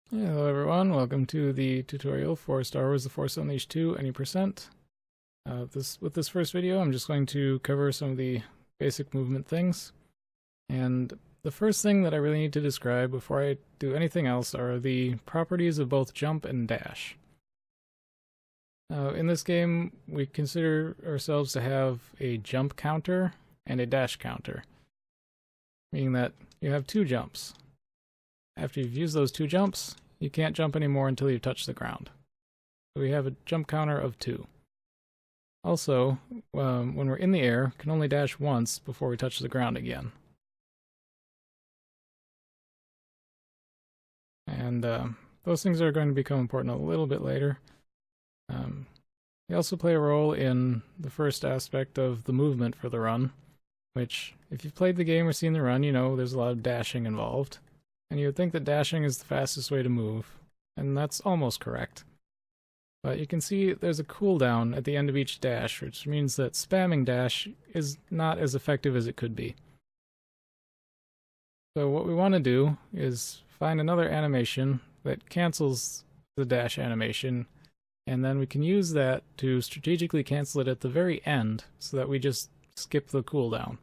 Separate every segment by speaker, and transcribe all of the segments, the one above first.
Speaker 1: Hello everyone, welcome to the tutorial for Star Wars The Force Unleashed 2 Any Percent. With this first video, I'm just going to cover some of the basic movement things. And the first thing that I really need to describe before I do anything else are the properties of both jump and dash. In this game, we consider ourselves to have a jump counter and a dash counter, meaning that you have two jumps. After you've used those two jumps, you can't jump anymore until you touch the ground. So we have a jump counter of 2. Also, when we're in the air, can only dash once before we touch the ground again. And those things are going to become important a little bit later. They also play a role in the first aspect of the movement for the run, which, if you've played the game or seen the run, you know there's a lot of dashing involved. And you would think that dashing is the fastest way to move, and that's almost correct. But you can see there's a cooldown at the end of each dash, which means that spamming dash is not as effective as it could be. So what we want to do is find another animation that cancels the dash animation, and then we can use that to strategically cancel it at the very end, so that we just skip the cooldown.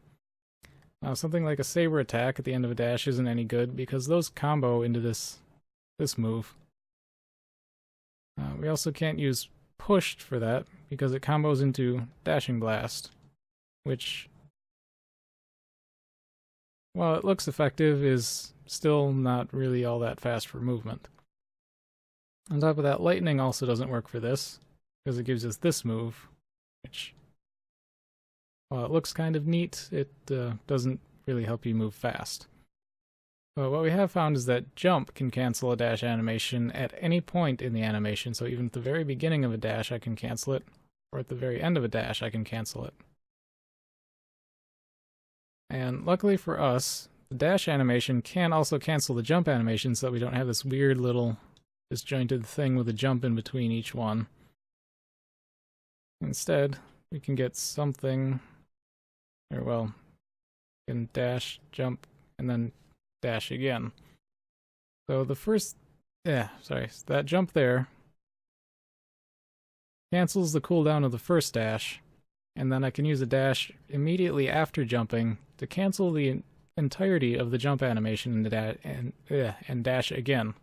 Speaker 1: Now, something like a saber attack at the end of a dash isn't any good because those combo into this move. We also can't use pushed for that because it combos into dashing blast, which, while it looks effective, is still not really all that fast for movement. On top of that, lightning also doesn't work for this because it gives us this move, which, while it looks kind of neat, it doesn't really help you move fast. But what we have found is that jump can cancel a dash animation at any point in the animation, so even at the very beginning of a dash I can cancel it, or at the very end of a dash I can cancel it. And luckily for us, the dash animation can also cancel the jump animation so that we don't have this weird little disjointed thing with a jump in between each one. Instead, we can get something, or well, can dash, jump, and then dash again. So the first, that jump there cancels the cooldown of the first dash, and then I can use a dash immediately after jumping to cancel the entirety of the jump animation and dash again.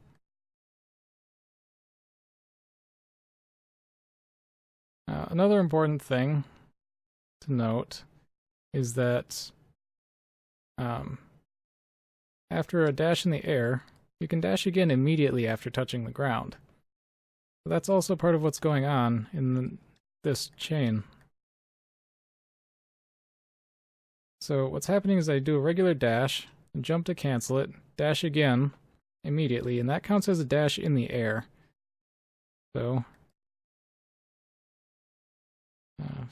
Speaker 1: Another important thing to note is that after a dash in the air, you can dash again immediately after touching the ground. So that's also part of what's going on in this chain. So what's happening is I do a regular dash, jump to cancel it, dash again immediately, and that counts as a dash in the air. So,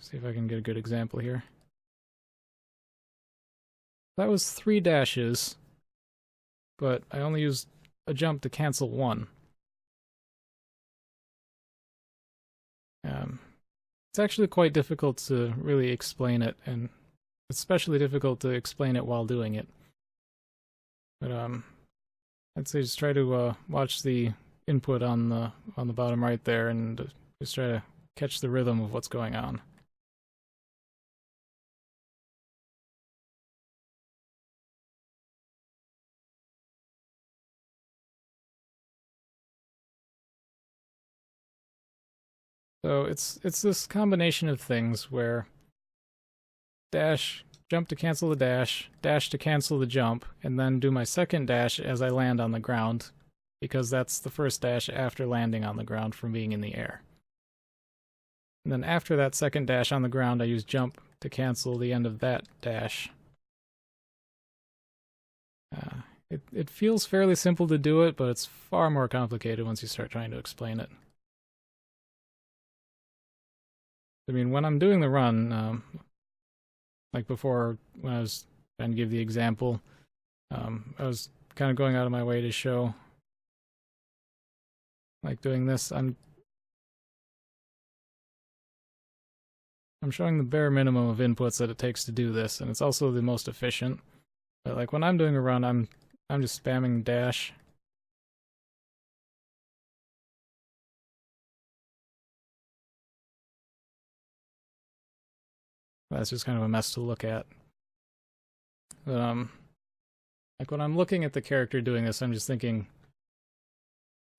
Speaker 1: see if I can get a good example here. That was 3 dashes, but I only used a jump to cancel 1. It's actually quite difficult to really explain it, and especially difficult to explain it while doing it. But I'd say just try to watch the input on the bottom right there, and just try to catch the rhythm of what's going on. So it's this combination of things where dash, jump to cancel the dash, dash to cancel the jump, and then do my second dash as I land on the ground, because that's the first dash after landing on the ground from being in the air. And then after that second dash on the ground, I use jump to cancel the end of that dash. It feels fairly simple to do it, but it's far more complicated once you start trying to explain it. I mean, when I'm doing the run, like before, when I was trying to give the example, I was kind of going out of my way to show, like doing this, I'm showing the bare minimum of inputs that it takes to do this, and it's also the most efficient. But like when I'm doing a run, I'm just spamming dash That's just kind of a mess to look at. But, like when I'm looking at the character doing this, I'm just thinking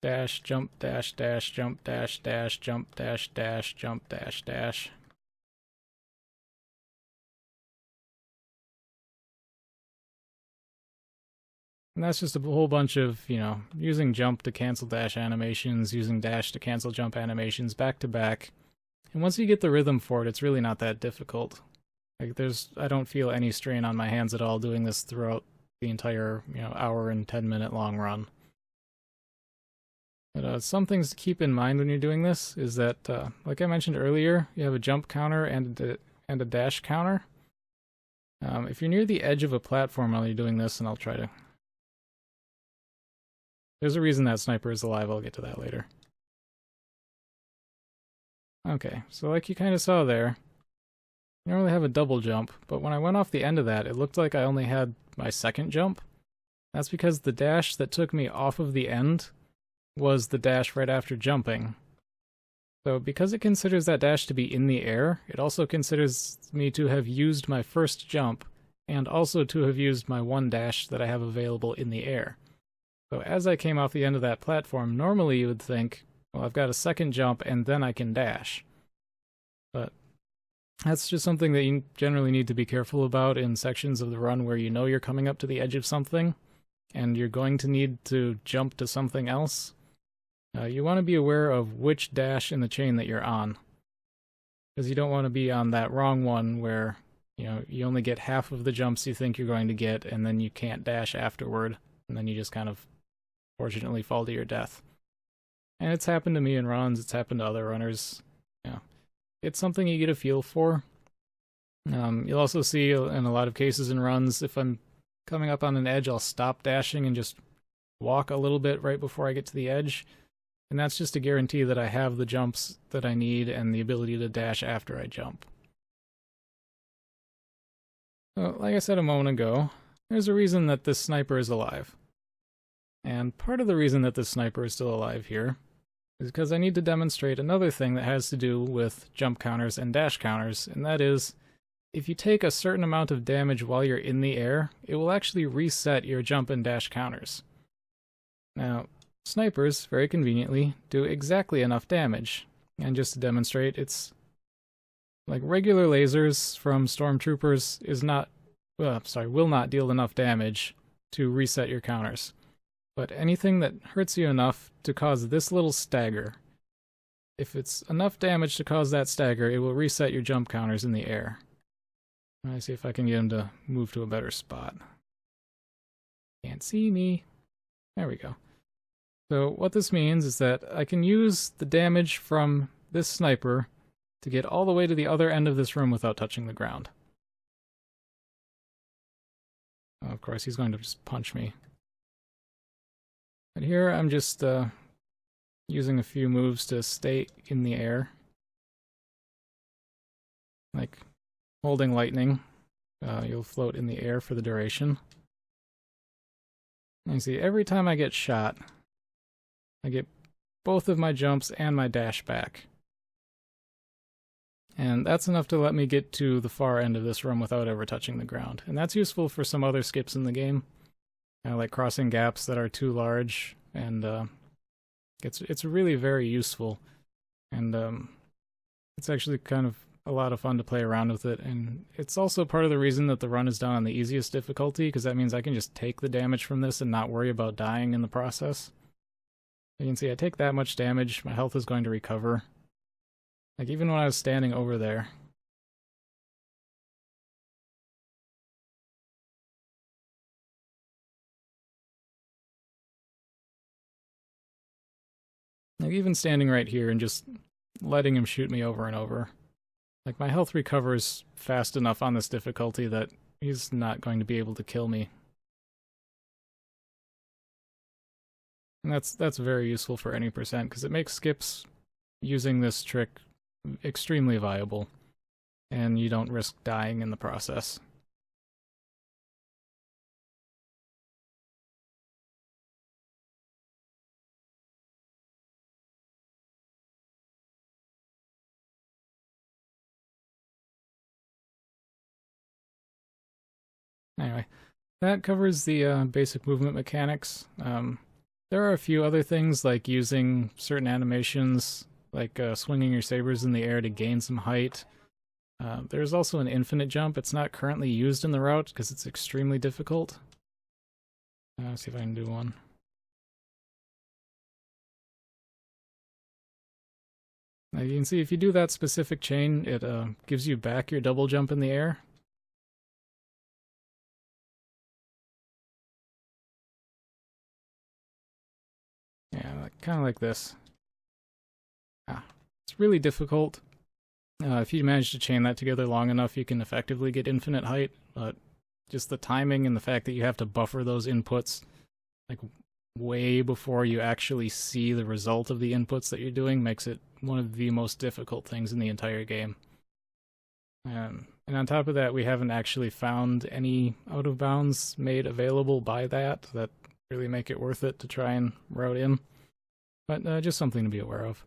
Speaker 1: dash, jump, dash, dash, jump, dash, dash, jump, dash, dash, jump, dash, dash. And that's just a whole bunch of, using jump to cancel dash animations, using dash to cancel jump animations back to back. And once you get the rhythm for it, it's really not that difficult. Like I don't feel any strain on my hands at all doing this throughout the entire, hour and 10-minute long run. But some things to keep in mind when you're doing this is that, like I mentioned earlier, you have a jump counter and a dash counter. If you're near the edge of a platform while you're doing this, and I'll try to... There's a reason that sniper is alive, I'll get to that later. Okay, so like you kind of saw there, you normally have a double jump, but when I went off the end of that, it looked like I only had my second jump. That's because the dash that took me off of the end was the dash right after jumping. So because it considers that dash to be in the air, it also considers me to have used my first jump, and also to have used my one dash that I have available in the air. So as I came off the end of that platform, normally you would think, well, I've got a second jump and then I can dash. But that's just something that you generally need to be careful about in sections of the run where you know you're coming up to the edge of something, and you're going to need to jump to something else. You want to be aware of which dash in the chain that you're on, because you don't want to be on that wrong one where you only get half of the jumps you think you're going to get, and then you can't dash afterward, and then you just kind of fortunately fall to your death. And it's happened to me in runs, it's happened to other runners. It's something you get a feel for. You'll also see in a lot of cases in runs, if I'm coming up on an edge, I'll stop dashing and just walk a little bit right before I get to the edge. And that's just to guarantee that I have the jumps that I need and the ability to dash after I jump. So, like I said a moment ago, there's a reason that this sniper is alive. And part of the reason that this sniper is still alive here is because I need to demonstrate another thing that has to do with jump counters and dash counters, and that is, if you take a certain amount of damage while you're in the air, it will actually reset your jump and dash counters. Now, snipers, very conveniently, do exactly enough damage. And just to demonstrate, it's like regular lasers from stormtroopers will not deal enough damage to reset your counters. But anything that hurts you enough to cause this little stagger, if it's enough damage to cause that stagger, it will reset your jump counters in the air. Let me see if I can get him to move to a better spot. Can't see me. There we go. So what this means is that I can use the damage from this sniper to get all the way to the other end of this room without touching the ground. Oh, of course, he's going to just punch me. But here I'm just using a few moves to stay in the air. Like holding lightning, you'll float in the air for the duration. And you see, every time I get shot, I get both of my jumps and my dash back. And that's enough to let me get to the far end of this room without ever touching the ground. And that's useful for some other skips in the game. Like crossing gaps that are too large, and it's really very useful, and it's actually kind of a lot of fun to play around with it, and it's also part of the reason that the run is done on the easiest difficulty, because that means I can just take the damage from this and not worry about dying in the process. You can see I take that much damage, my health is going to recover. Like even when I was standing over there. Like even standing right here and just letting him shoot me over and over. Like my health recovers fast enough on this difficulty that he's not going to be able to kill me. And that's very useful for any percent, because it makes skips using this trick extremely viable, and you don't risk dying in the process. Anyway, that covers the basic movement mechanics. There are a few other things, like using certain animations, like swinging your sabers in the air to gain some height. There's also an infinite jump. It's not currently used in the route because it's extremely difficult. Let's see if I can do one. Now you can see if you do that specific chain, it gives you back your double jump in the air. Yeah, kind of like this. It's really difficult. If you manage to chain that together long enough, you can effectively get infinite height, but just the timing and the fact that you have to buffer those inputs like way before you actually see the result of the inputs that you're doing makes it one of the most difficult things in the entire game. And on top of that, we haven't actually found any out of bounds made available by that really make it worth it to try and route in. But just something to be aware of.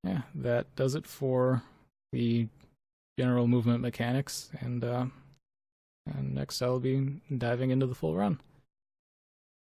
Speaker 1: Yeah, that does it for the general movement mechanics, and next I'll be diving into the full run.